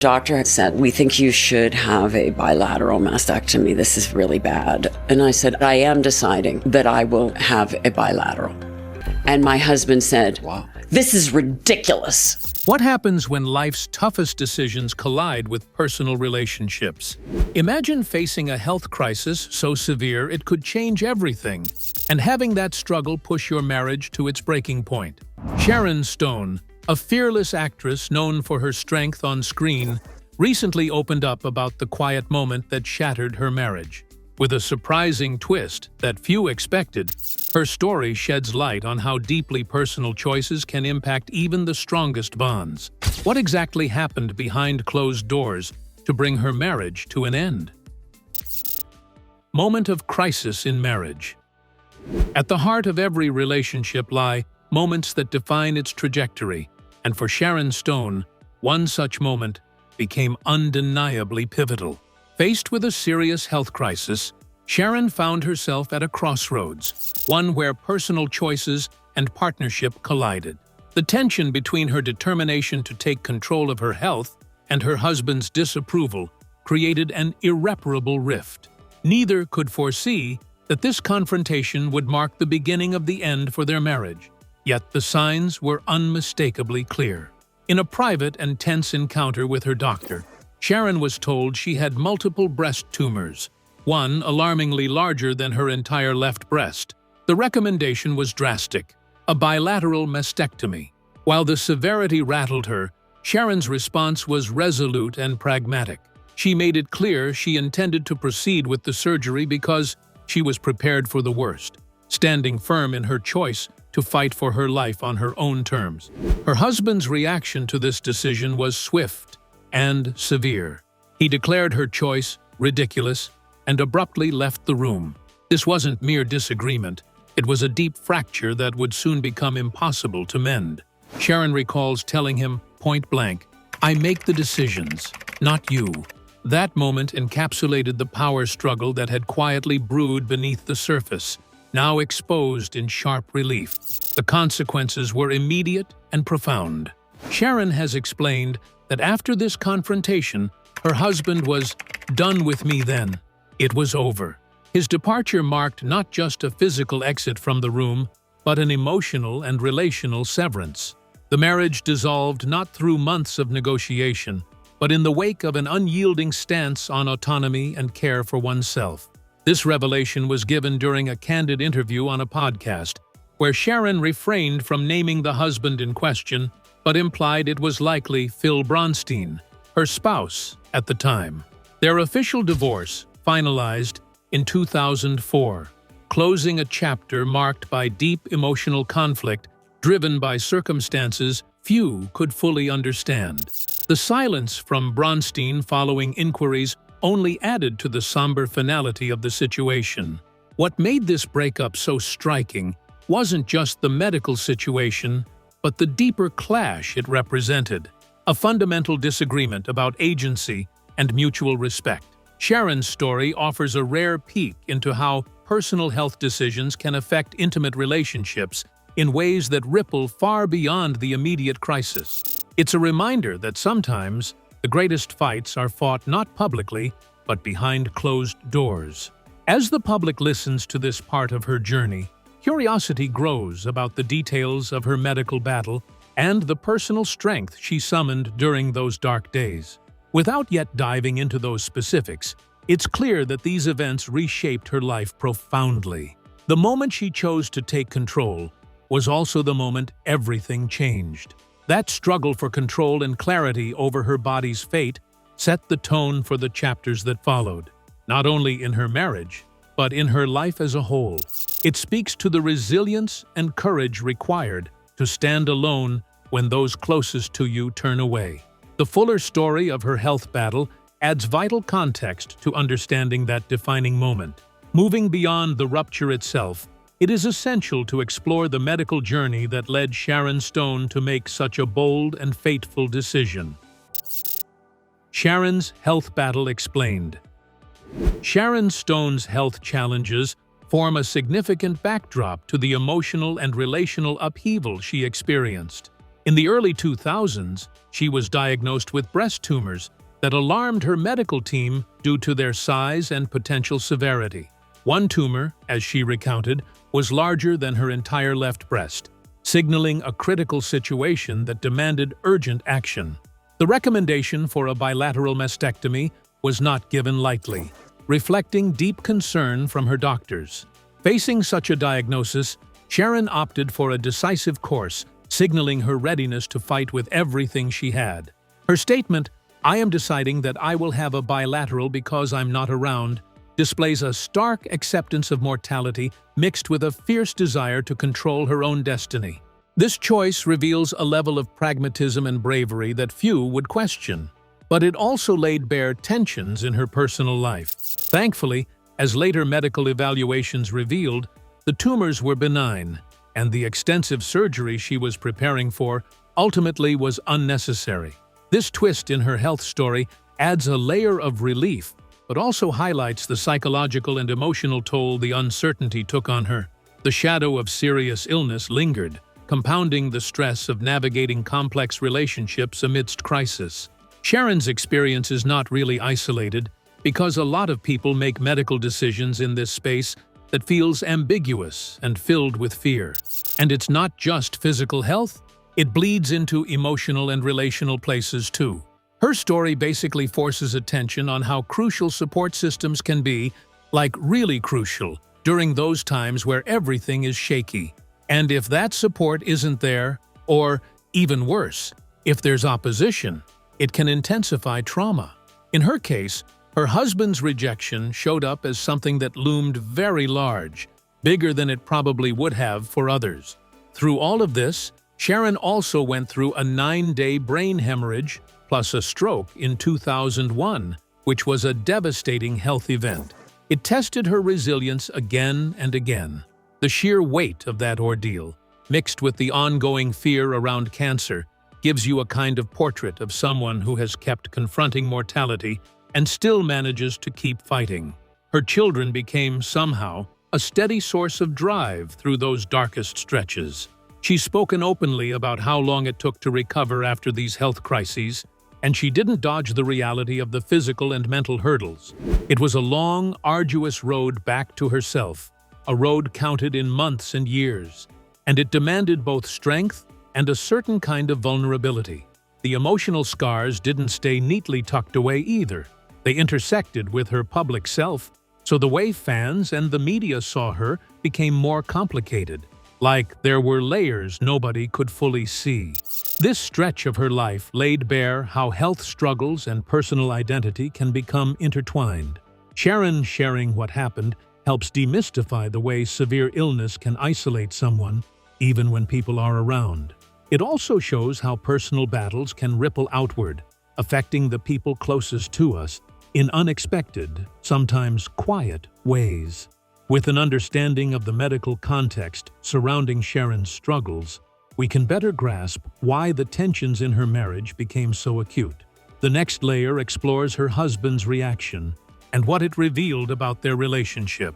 Doctor had said, "We think you should have a bilateral mastectomy. This is really bad." And I said, "I am deciding that I will have a bilateral." And my husband said, Wow. "This is ridiculous." What happens when life's toughest decisions collide with personal relationships? Imagine facing a health crisis so severe it could change everything, and having that struggle push your marriage to its breaking point. Sharon Stone, a fearless actress known for her strength on screen, recently opened up about the quiet moment that shattered her marriage. With a surprising twist that few expected, her story sheds light on how deeply personal choices can impact even the strongest bonds. What exactly happened behind closed doors to bring her marriage to an end? Moment of crisis in marriage. At the heart of every relationship lie moments that define its trajectory, and for Sharon Stone, one such moment became undeniably pivotal. Faced with a serious health crisis, Sharon found herself at a crossroads, one where personal choices and partnership collided. The tension between her determination to take control of her health and her husband's disapproval created an irreparable rift. Neither could foresee that this confrontation would mark the beginning of the end for their marriage. Yet the signs were unmistakably clear. In a private and tense encounter with her doctor, Sharon was told she had multiple breast tumors, one alarmingly larger than her entire left breast. The recommendation was drastic: a bilateral mastectomy. While the severity rattled her, Sharon's response was resolute and pragmatic. She made it clear she intended to proceed with the surgery because she was prepared for the worst, standing firm in her choice to fight for her life on her own terms. Her husband's reaction to this decision was swift and severe. He declared her choice ridiculous and abruptly left the room. This wasn't mere disagreement. It was a deep fracture that would soon become impossible to mend. Sharon recalls telling him point blank, "I make the decisions, not you." That moment encapsulated the power struggle that had quietly brewed beneath the surface, now exposed in sharp relief. The consequences were immediate and profound. Sharon has explained that after this confrontation, her husband was done with me then. It was over. His departure marked not just a physical exit from the room, but an emotional and relational severance. The marriage dissolved not through months of negotiation, but in the wake of an unyielding stance on autonomy and care for oneself. This revelation was given during a candid interview on a podcast, where Sharon refrained from naming the husband in question, but implied it was likely Phil Bronstein, her spouse at the time. Their official divorce finalized in 2004, closing a chapter marked by deep emotional conflict driven by circumstances few could fully understand. The silence from Bronstein following inquiries only added to the somber finality of the situation. What made this breakup so striking wasn't just the medical situation, but the deeper clash it represented, a fundamental disagreement about agency and mutual respect. Sharon's story offers a rare peek into how personal health decisions can affect intimate relationships in ways that ripple far beyond the immediate crisis. It's a reminder that sometimes the greatest fights are fought not publicly, but behind closed doors. As the public listens to this part of her journey, curiosity grows about the details of her medical battle and the personal strength she summoned during those dark days. Without yet diving into those specifics, it's clear that these events reshaped her life profoundly. The moment she chose to take control was also the moment everything changed. That struggle for control and clarity over her body's fate set the tone for the chapters that followed, not only in her marriage, but in her life as a whole. It speaks to the resilience and courage required to stand alone when those closest to you turn away. The fuller story of her health battle adds vital context to understanding that defining moment. Moving beyond the rupture itself, it is essential to explore the medical journey that led Sharon Stone to make such a bold and fateful decision. Sharon's health battle explained. Sharon Stone's health challenges form a significant backdrop to the emotional and relational upheaval she experienced. In the early 2000s, she was diagnosed with breast tumors that alarmed her medical team due to their size and potential severity. One tumor, as she recounted, was larger than her entire left breast, signaling a critical situation that demanded urgent action. The recommendation for a bilateral mastectomy was not given lightly, reflecting deep concern from her doctors. Facing such a diagnosis, Sharon opted for a decisive course, signaling her readiness to fight with everything she had. Her statement, "I am deciding that I will have a bilateral because I'm not around," displays a stark acceptance of mortality mixed with a fierce desire to control her own destiny. This choice reveals a level of pragmatism and bravery that few would question. But it also laid bare tensions in her personal life. Thankfully, as later medical evaluations revealed, the tumors were benign, and the extensive surgery she was preparing for ultimately was unnecessary. This twist in her health story adds a layer of relief, but also highlights the psychological and emotional toll the uncertainty took on her. The shadow of serious illness lingered, compounding the stress of navigating complex relationships amidst crisis. Sharon's experience is not really isolated, because a lot of people make medical decisions in this space that feels ambiguous and filled with fear. And it's not just physical health, it bleeds into emotional and relational places too. Her story basically forces attention on how crucial support systems can be, like really crucial, during those times where everything is shaky. And if that support isn't there, or, even worse, if there's opposition, it can intensify trauma. In her case, her husband's rejection showed up as something that loomed very large, bigger than it probably would have for others. Through all of this, Sharon also went through a 9-day brain hemorrhage plus a stroke in 2001, which was a devastating health event. It tested her resilience again and again. The sheer weight of that ordeal, mixed with the ongoing fear around cancer, gives you a kind of portrait of someone who has kept confronting mortality and still manages to keep fighting. Her children became, somehow, a steady source of drive through those darkest stretches. She's spoken openly about how long it took to recover after these health crises, and she didn't dodge the reality of the physical and mental hurdles. It was a long, arduous road back to herself, a road counted in months and years, and it demanded both strength and a certain kind of vulnerability. The emotional scars didn't stay neatly tucked away either. They intersected with her public self, so the way fans and the media saw her became more complicated, like there were layers nobody could fully see. This stretch of her life laid bare how health struggles and personal identity can become intertwined. Sharon sharing what happened helps demystify the way severe illness can isolate someone, even when people are around. It also shows how personal battles can ripple outward, affecting the people closest to us in unexpected, sometimes quiet ways. With an understanding of the medical context surrounding Sharon's struggles, we can better grasp why the tensions in her marriage became so acute. The next layer explores her husband's reaction and what it revealed about their relationship.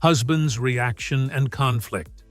Husband's reaction and conflict.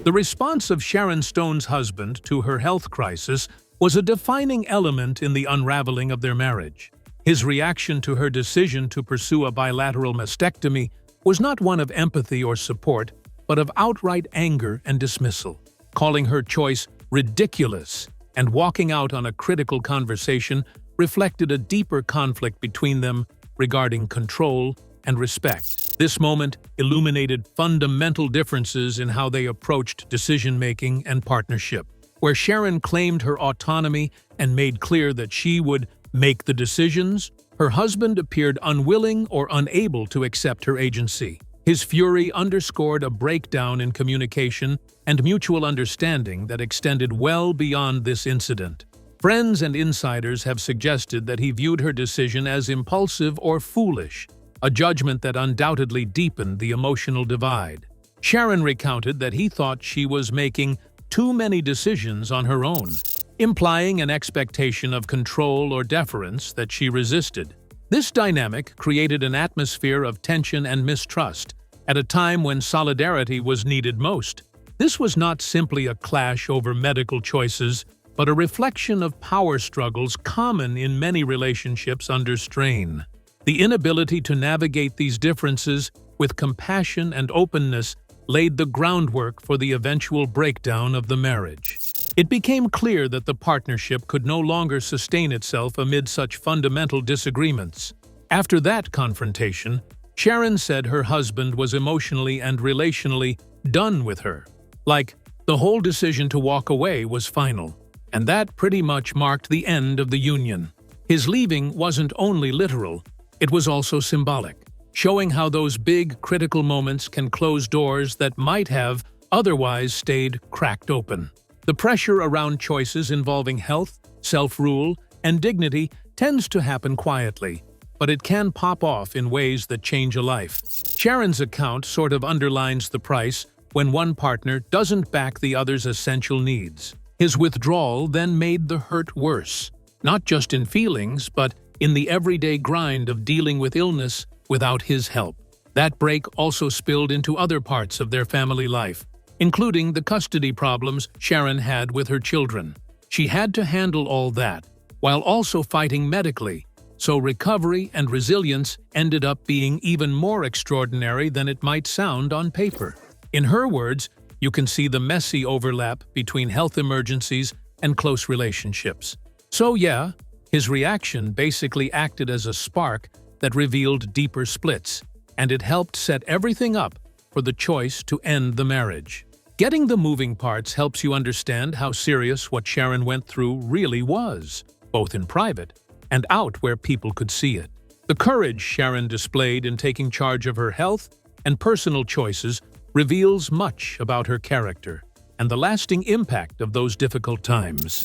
The response of Sharon Stone's husband to her health crisis was a defining element in the unraveling of their marriage. His reaction to her decision to pursue a bilateral mastectomy was not one of empathy or support, but of outright anger and dismissal, calling her choice ridiculous and walking out on a critical conversation reflected a deeper conflict between them regarding control and respect. This moment illuminated fundamental differences in how they approached decision-making and partnership, where Sharon claimed her autonomy and made clear that she would make the decisions. Her husband appeared unwilling or unable to accept her agency. His fury underscored a breakdown in communication and mutual understanding that extended well beyond this incident. Friends and insiders have suggested that he viewed her decision as impulsive or foolish, a judgment that undoubtedly deepened the emotional divide. Sharon recounted that he thought she was making too many decisions on her own, implying an expectation of control or deference that she resisted. This dynamic created an atmosphere of tension and mistrust at a time when solidarity was needed most. This was not simply a clash over medical choices, but a reflection of power struggles common in many relationships under strain. The inability to navigate these differences with compassion and openness laid the groundwork for the eventual breakdown of the marriage. It became clear that the partnership could no longer sustain itself amid such fundamental disagreements. After that confrontation, Sharon said her husband was emotionally and relationally done with her. Like, the whole decision to walk away was final, and that pretty much marked the end of the union. His leaving wasn't only literal, it was also symbolic, showing how those big, critical moments can close doors that might have otherwise stayed cracked open. The pressure around choices involving health, self-rule, and dignity tends to happen quietly, but it can pop off in ways that change a life. Sharon's account sort of underlines the price when one partner doesn't back the other's essential needs. His withdrawal then made the hurt worse, not just in feelings, but in the everyday grind of dealing with illness without his help. That break also spilled into other parts of their family life, including the custody problems Sharon had with her children. She had to handle all that, while also fighting medically, so recovery and resilience ended up being even more extraordinary than it might sound on paper. In her words, you can see the messy overlap between health emergencies and close relationships. So yeah, his reaction basically acted as a spark that revealed deeper splits, and it helped set everything up for the choice to end the marriage. Getting the moving parts helps you understand how serious what Sharon went through really was, both in private and out where people could see it. The courage Sharon displayed in taking charge of her health and personal choices reveals much about her character and the lasting impact of those difficult times.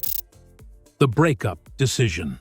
The breakup decision.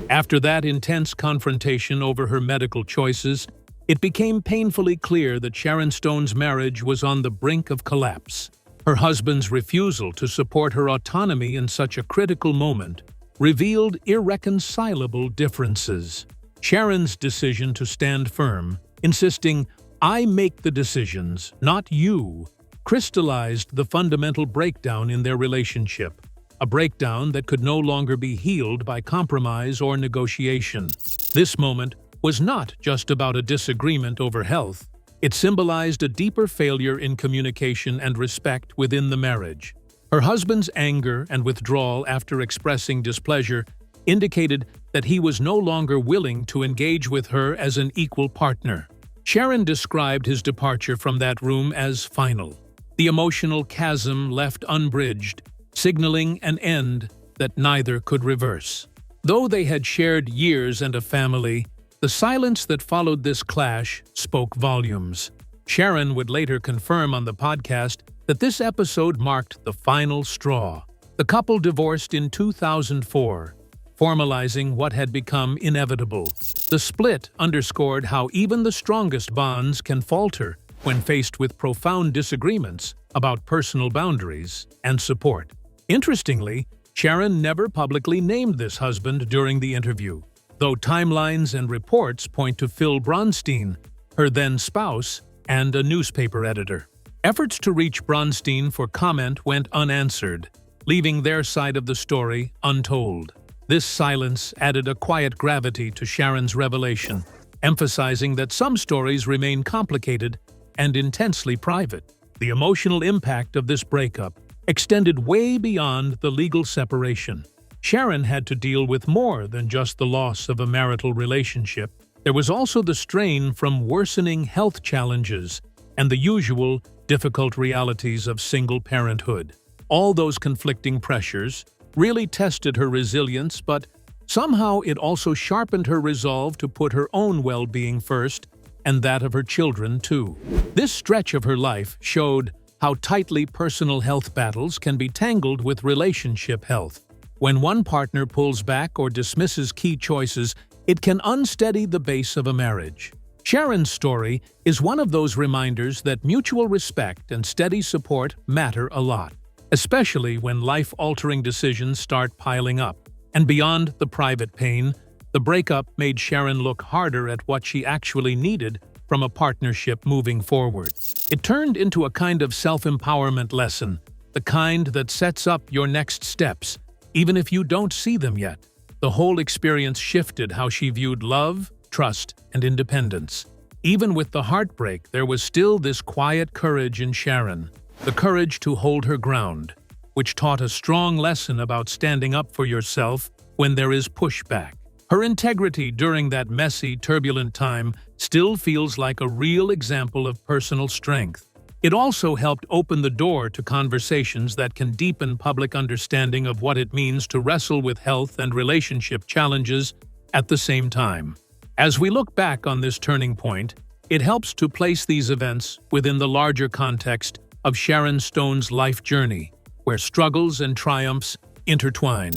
After that intense confrontation over her medical choices, it became painfully clear that Sharon Stone's marriage was on the brink of collapse. Her husband's refusal to support her autonomy in such a critical moment revealed irreconcilable differences. Sharon's decision to stand firm, insisting, "I make the decisions, not you," crystallized the fundamental breakdown in their relationship, a breakdown that could no longer be healed by compromise or negotiation. This moment was not just about a disagreement over health. It symbolized a deeper failure in communication and respect within the marriage. Her husband's anger and withdrawal after expressing displeasure indicated that he was no longer willing to engage with her as an equal partner. Sharon described his departure from that room as final, the emotional chasm left unbridged, signaling an end that neither could reverse. Though they had shared years and a family, the silence that followed this clash spoke volumes. Sharon would later confirm on the podcast that this episode marked the final straw. The couple divorced in 2004, formalizing what had become inevitable. The split underscored how even the strongest bonds can falter when faced with profound disagreements about personal boundaries and support. Interestingly, Sharon never publicly named this husband during the interview, though timelines and reports point to Phil Bronstein, her then spouse, and a newspaper editor. Efforts to reach Bronstein for comment went unanswered, leaving their side of the story untold. This silence added a quiet gravity to Sharon's revelation, emphasizing that some stories remain complicated and intensely private. The emotional impact of this breakup extended way beyond the legal separation. Sharon had to deal with more than just the loss of a marital relationship. There was also the strain from worsening health challenges and the usual difficult realities of single parenthood. All those conflicting pressures really tested her resilience, but somehow it also sharpened her resolve to put her own well-being first, and that of her children too. This stretch of her life showed how tightly personal health battles can be tangled with relationship health. When one partner pulls back or dismisses key choices, it can unsteady the base of a marriage. Sharon's story is one of those reminders that mutual respect and steady support matter a lot, especially when life-altering decisions start piling up. And beyond the private pain, the breakup made Sharon look harder at what she actually needed from a partnership moving forward. It turned into a kind of self-empowerment lesson, the kind that sets up your next steps, even if you don't see them yet. The whole experience shifted how she viewed love, trust, and independence. Even with the heartbreak, there was still this quiet courage in Sharon, the courage to hold her ground, which taught a strong lesson about standing up for yourself when there is pushback. Her integrity during that messy, turbulent time still feels like a real example of personal strength. It also helped open the door to conversations that can deepen public understanding of what it means to wrestle with health and relationship challenges at the same time. As we look back on this turning point, it helps to place these events within the larger context of Sharon Stone's life journey, where struggles and triumphs intertwine.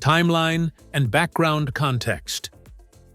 Timeline and background context.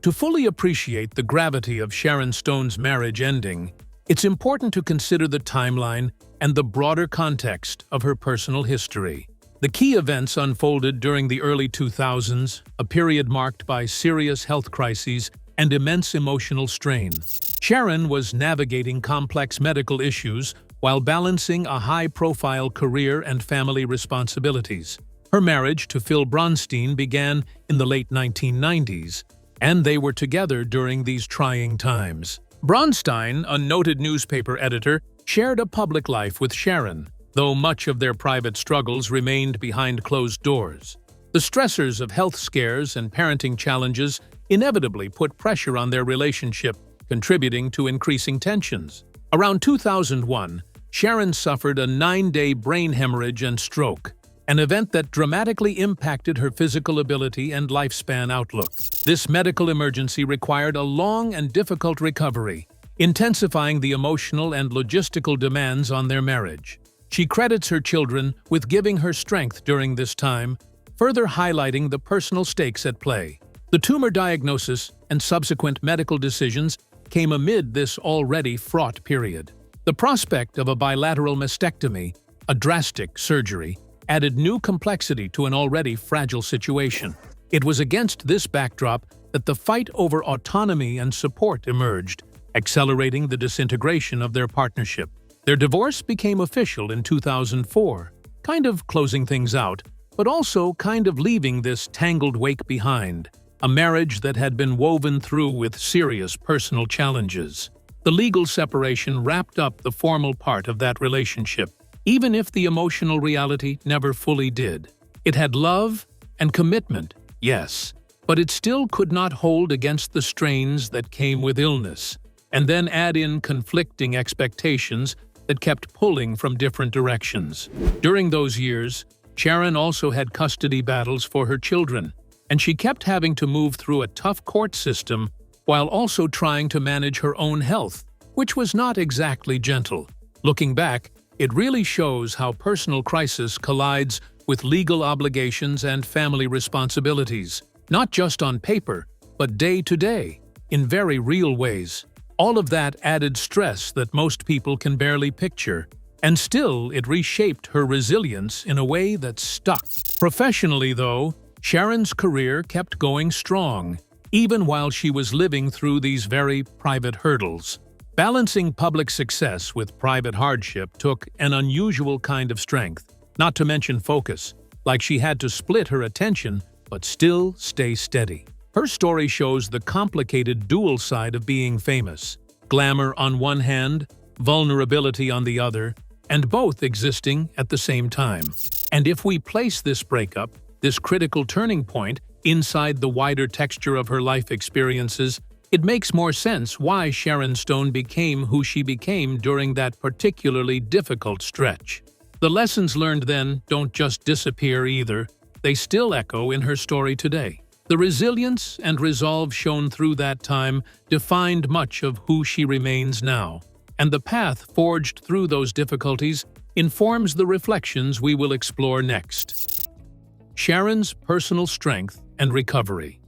To fully appreciate the gravity of Sharon Stone's marriage ending, it's important to consider the timeline and the broader context of her personal history. The key events unfolded during the early 2000s, a period marked by serious health crises and immense emotional strain. Sharon was navigating complex medical issues while balancing a high-profile career and family responsibilities. Her marriage to Phil Bronstein began in the late 1990s, and they were together during these trying times. Bronstein, a noted newspaper editor, shared a public life with Sharon, though much of their private struggles remained behind closed doors. The stressors of health scares and parenting challenges inevitably put pressure on their relationship, contributing to increasing tensions. Around 2001, Sharon suffered a 9-day brain hemorrhage and stroke, an event that dramatically impacted her physical ability and lifespan outlook. This medical emergency required a long and difficult recovery, intensifying the emotional and logistical demands on their marriage. She credits her children with giving her strength during this time, further highlighting the personal stakes at play. The tumor diagnosis and subsequent medical decisions came amid this already fraught period. The prospect of a bilateral mastectomy, a drastic surgery, added new complexity to an already fragile situation. It was against this backdrop that the fight over autonomy and support emerged, accelerating the disintegration of their partnership. Their divorce became official in 2004, kind of closing things out, but also kind of leaving this tangled wake behind, a marriage that had been woven through with serious personal challenges. The legal separation wrapped up the formal part of that relationship, even if the emotional reality never fully did. It had love and commitment, yes, but it still could not hold against the strains that came with illness, and then add in conflicting expectations that kept pulling from different directions. During those years, Sharon also had custody battles for her children, and she kept having to move through a tough court system while also trying to manage her own health, which was not exactly gentle. Looking back, it really shows how personal crisis collides with legal obligations and family responsibilities, not just on paper, but day to day, in very real ways. All of that added stress that most people can barely picture, and still it reshaped her resilience in a way that stuck. Professionally, though, Sharon's career kept going strong, even while she was living through these very private hurdles. Balancing public success with private hardship took an unusual kind of strength, not to mention focus, like she had to split her attention but still stay steady. Her story shows the complicated dual side of being famous: glamour on one hand, vulnerability on the other, and both existing at the same time. And if we place this breakup, this critical turning point, inside the wider texture of her life experiences, it makes more sense why Sharon Stone became who she became during that particularly difficult stretch. The lessons learned then don't just disappear either, they still echo in her story today. The resilience and resolve shown through that time defined much of who she remains now, and the path forged through those difficulties informs the reflections we will explore next. Sharon's personal strength and recovery.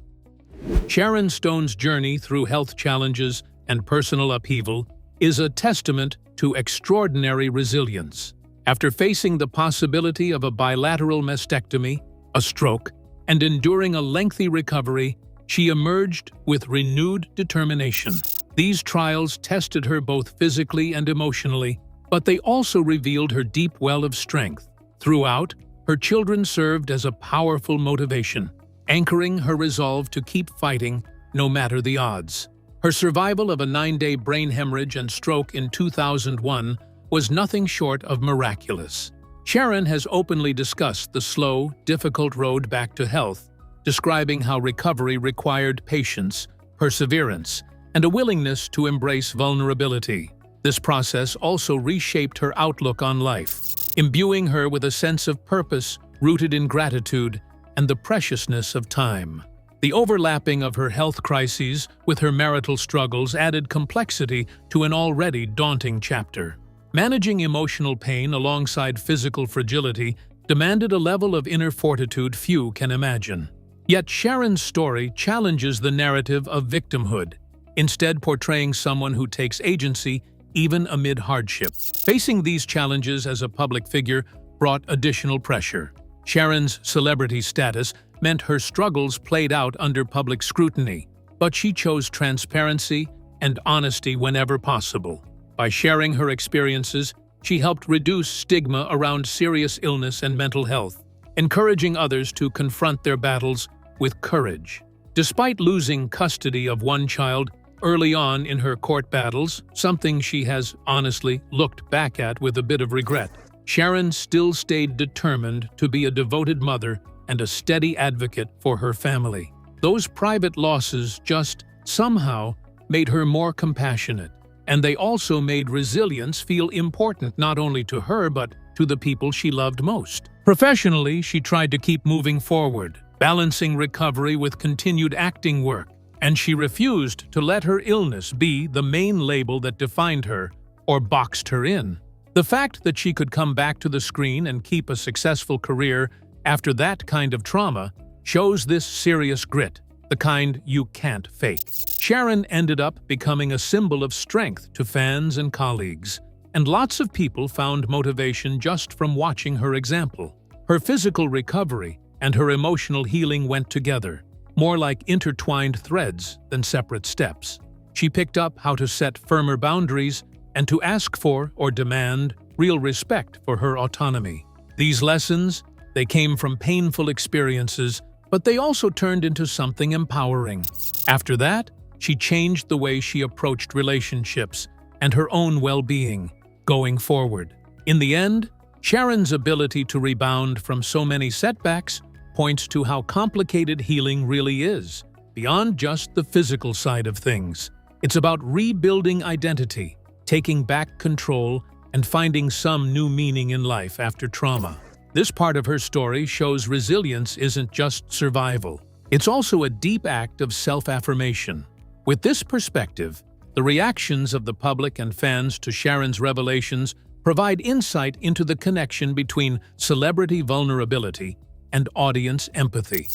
Sharon Stone's journey through health challenges and personal upheaval is a testament to extraordinary resilience. After facing the possibility of a bilateral mastectomy, a stroke, and enduring a lengthy recovery, she emerged with renewed determination. These trials tested her both physically and emotionally, but they also revealed her deep well of strength. Throughout, her children served as a powerful motivation, anchoring her resolve to keep fighting no matter the odds. Her survival of a 9-day brain hemorrhage and stroke in 2001 was nothing short of miraculous. Sharon has openly discussed the slow, difficult road back to health, describing how recovery required patience, perseverance, and a willingness to embrace vulnerability. This process also reshaped her outlook on life, imbuing her with a sense of purpose rooted in gratitude and the preciousness of time. The overlapping of her health crises with her marital struggles added complexity to an already daunting chapter. Managing emotional pain alongside physical fragility demanded a level of inner fortitude few can imagine. Yet Sharon's story challenges the narrative of victimhood, instead portraying someone who takes agency even amid hardship. Facing these challenges as a public figure brought additional pressure. Sharon's celebrity status meant her struggles played out under public scrutiny, but she chose transparency and honesty whenever possible. By sharing her experiences, she helped reduce stigma around serious illness and mental health, encouraging others to confront their battles with courage. Despite losing custody of one child early on in her court battles, something she has honestly looked back at with a bit of regret, Sharon still stayed determined to be a devoted mother and a steady advocate for her family. Those private losses just somehow made her more compassionate, and they also made resilience feel important not only to her but to the people she loved most. Professionally, she tried to keep moving forward, balancing recovery with continued acting work, and she refused to let her illness be the main label that defined her or boxed her in. The fact that she could come back to the screen and keep a successful career after that kind of trauma shows this serious grit, the kind you can't fake. Sharon ended up becoming a symbol of strength to fans and colleagues, and lots of people found motivation just from watching her example. Her physical recovery and her emotional healing went together, more like intertwined threads than separate steps. She picked up how to set firmer boundaries and to ask for or demand real respect for her autonomy. These lessons, they came from painful experiences, but they also turned into something empowering. After that, she changed the way she approached relationships and her own well-being going forward. In the end, Sharon's ability to rebound from so many setbacks points to how complicated healing really is, beyond just the physical side of things. It's about rebuilding identity, taking back control, and finding some new meaning in life after trauma. This part of her story shows resilience isn't just survival. It's also a deep act of self-affirmation. With this perspective, the reactions of the public and fans to Sharon's revelations provide insight into the connection between celebrity vulnerability and audience empathy.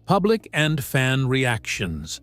Public and fan reactions.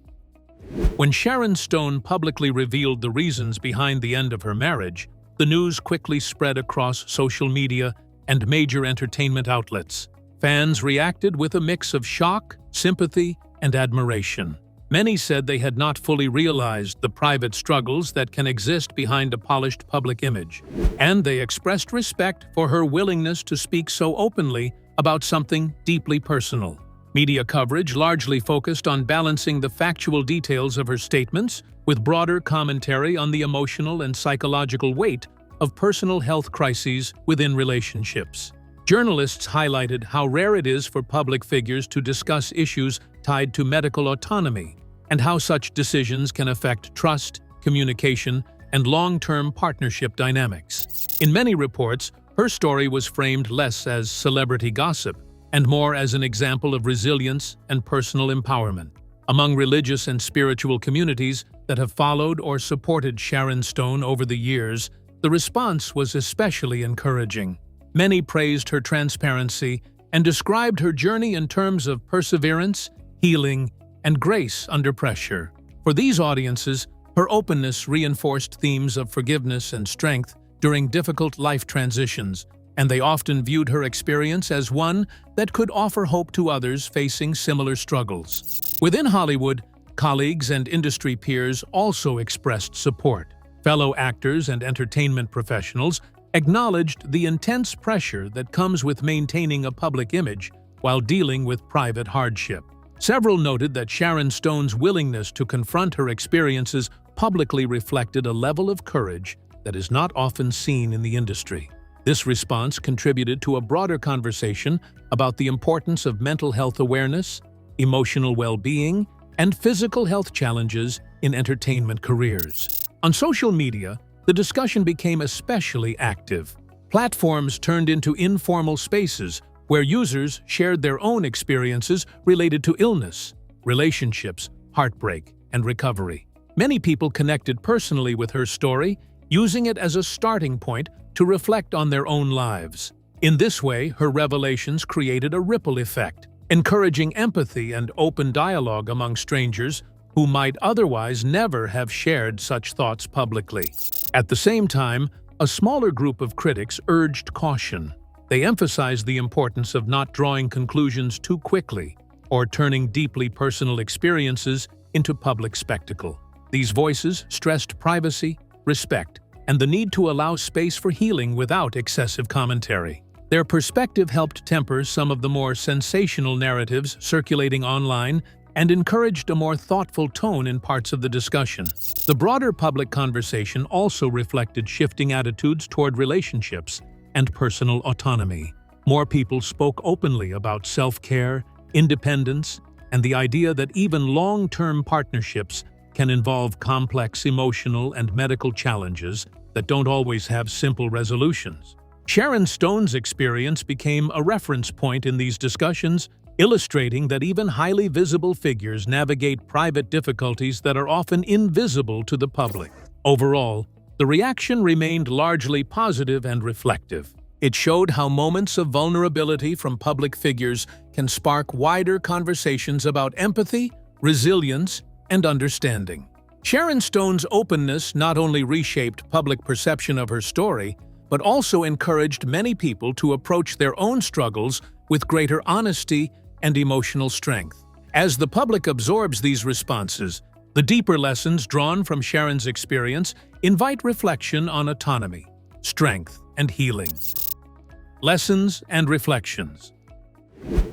When Sharon Stone publicly revealed the reasons behind the end of her marriage, the news quickly spread across social media and major entertainment outlets. Fans reacted with a mix of shock, sympathy, and admiration. Many said they had not fully realized the private struggles that can exist behind a polished public image, and they expressed respect for her willingness to speak so openly about something deeply personal. Media coverage largely focused on balancing the factual details of her statements with broader commentary on the emotional and psychological weight of personal health crises within relationships. Journalists highlighted how rare it is for public figures to discuss issues tied to medical autonomy and how such decisions can affect trust, communication, and long-term partnership dynamics. In many reports, her story was framed less as celebrity gossip and more as an example of resilience and personal empowerment. Among religious and spiritual communities that have followed or supported Sharon Stone over the years, the response was especially encouraging. Many praised her transparency and described her journey in terms of perseverance, healing, and grace under pressure. For these audiences, her openness reinforced themes of forgiveness and strength during difficult life transitions, and they often viewed her experience as one that could offer hope to others facing similar struggles. Within Hollywood, Colleagues and industry peers also expressed support. Fellow actors and entertainment professionals acknowledged the intense pressure that comes with maintaining a public image while dealing with private hardship. Several noted that Sharon Stone's willingness to confront her experiences publicly reflected a level of courage that is not often seen in the industry. This response contributed to a broader conversation about the importance of mental health awareness, emotional well-being, and physical health challenges in entertainment careers. On social media, the discussion became especially active. Platforms turned into informal spaces where users shared their own experiences related to illness, relationships, heartbreak, and recovery. Many people connected personally with her story, using it as a starting point to reflect on their own lives. In this way, her revelations created a ripple effect, encouraging empathy and open dialogue among strangers who might otherwise never have shared such thoughts publicly. At the same time, a smaller group of critics urged caution. They emphasized the importance of not drawing conclusions too quickly or turning deeply personal experiences into public spectacle. These voices stressed privacy, respect, and the need to allow space for healing without excessive commentary. Their perspective helped temper some of the more sensational narratives circulating online and encouraged a more thoughtful tone in parts of the discussion. The broader public conversation also reflected shifting attitudes toward relationships and personal autonomy. More people spoke openly about self-care, independence, and the idea that even long-term partnerships can involve complex emotional and medical challenges that don't always have simple resolutions. Sharon Stone's experience became a reference point in these discussions, illustrating that even highly visible figures navigate private difficulties that are often invisible to the public. Overall, the reaction remained largely positive and reflective. It showed how moments of vulnerability from public figures can spark wider conversations about empathy, resilience, and understanding. Sharon Stone's openness not only reshaped public perception of her story, but also encouraged many people to approach their own struggles with greater honesty and emotional strength. As the public absorbs these responses, the deeper lessons drawn from Sharon's experience invite reflection on autonomy, strength, and healing. Lessons and reflections.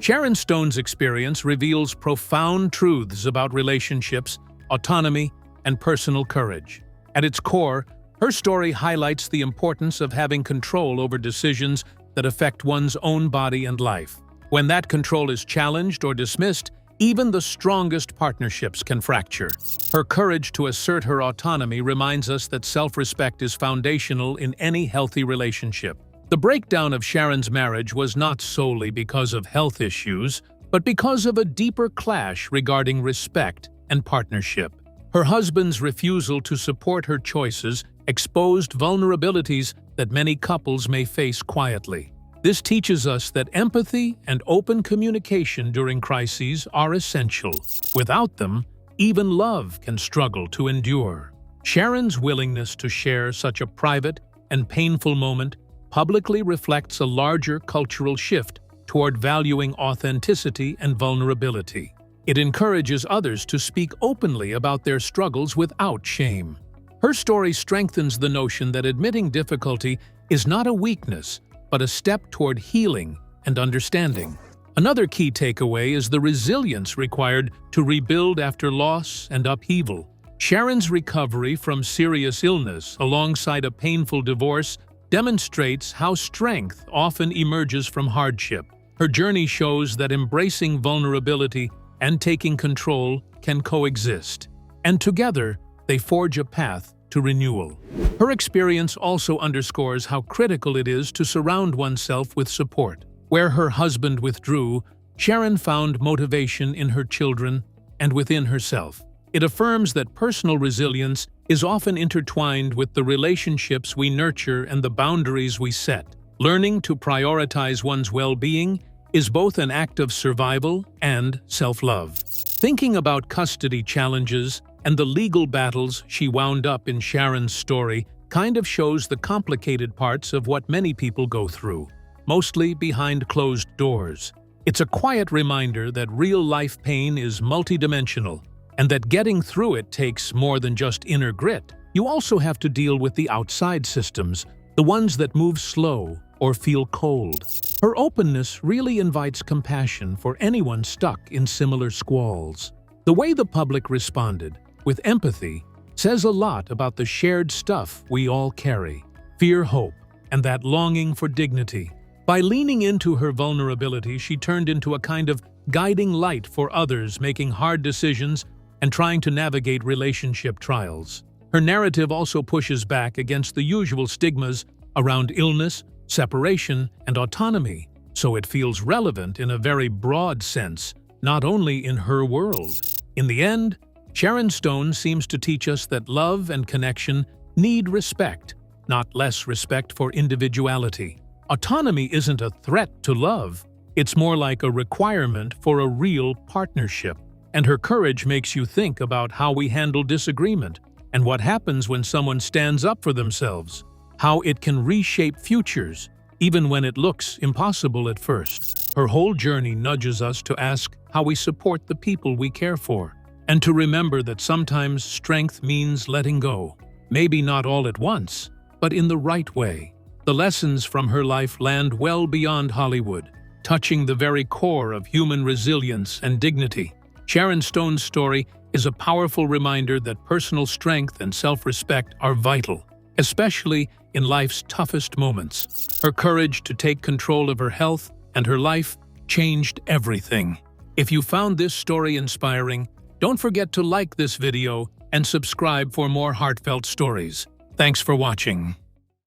Sharon Stone's experience reveals profound truths about relationships, autonomy, and personal courage. At its core, her story highlights the importance of having control over decisions that affect one's own body and life. When that control is challenged or dismissed, even the strongest partnerships can fracture. Her courage to assert her autonomy reminds us that self-respect is foundational in any healthy relationship. The breakdown of Sharon's marriage was not solely because of health issues, but because of a deeper clash regarding respect and partnership. Her husband's refusal to support her choices exposed vulnerabilities that many couples may face quietly. This teaches us that empathy and open communication during crises are essential. Without them, even love can struggle to endure. Sharon's willingness to share such a private and painful moment publicly reflects a larger cultural shift toward valuing authenticity and vulnerability. It encourages others to speak openly about their struggles without shame. Her story strengthens the notion that admitting difficulty is not a weakness, but a step toward healing and understanding. Another key takeaway is the resilience required to rebuild after loss and upheaval. Sharon's recovery from serious illness alongside a painful divorce demonstrates how strength often emerges from hardship. Her journey shows that embracing vulnerability and taking control can coexist, and together they forge a path to renewal. Her experience also underscores how critical it is to surround oneself with support. Where her husband withdrew, Sharon found motivation in her children and within herself. It affirms that personal resilience is often intertwined with the relationships we nurture and the boundaries we set. Learning to prioritize one's well-being is both an act of survival and self-love. Thinking about custody challenges and the legal battles she wound up in Sharon's story kind of shows the complicated parts of what many people go through, mostly behind closed doors. It's a quiet reminder that real-life pain is multidimensional and that getting through it takes more than just inner grit. You also have to deal with the outside systems, the ones that move slow or feel cold. Her openness really invites compassion for anyone stuck in similar squalls. The way the public responded, with empathy, says a lot about the shared stuff we all carry: fear, hope, and that longing for dignity. By leaning into her vulnerability, she turned into a kind of guiding light for others making hard decisions and trying to navigate relationship trials. Her narrative also pushes back against the usual stigmas around illness, separation, and autonomy, so it feels relevant in a very broad sense, not only in her world. In the end, Sharon Stone seems to teach us that love and connection need respect, not less respect for individuality. Autonomy isn't a threat to love, it's more like a requirement for a real partnership. And her courage makes you think about how we handle disagreement and what happens when someone stands up for themselves, how it can reshape futures, even when it looks impossible at first. Her whole journey nudges us to ask how we support the people we care for, and to remember that sometimes strength means letting go, maybe not all at once, but in the right way. The lessons from her life land well beyond Hollywood, touching the very core of human resilience and dignity. Sharon Stone's story is a powerful reminder that personal strength and self-respect are vital, especially in life's toughest moments. Her courage to take control of her health and her life changed everything. If you found this story inspiring, don't forget to like this video and subscribe for more heartfelt stories. Thanks for watching.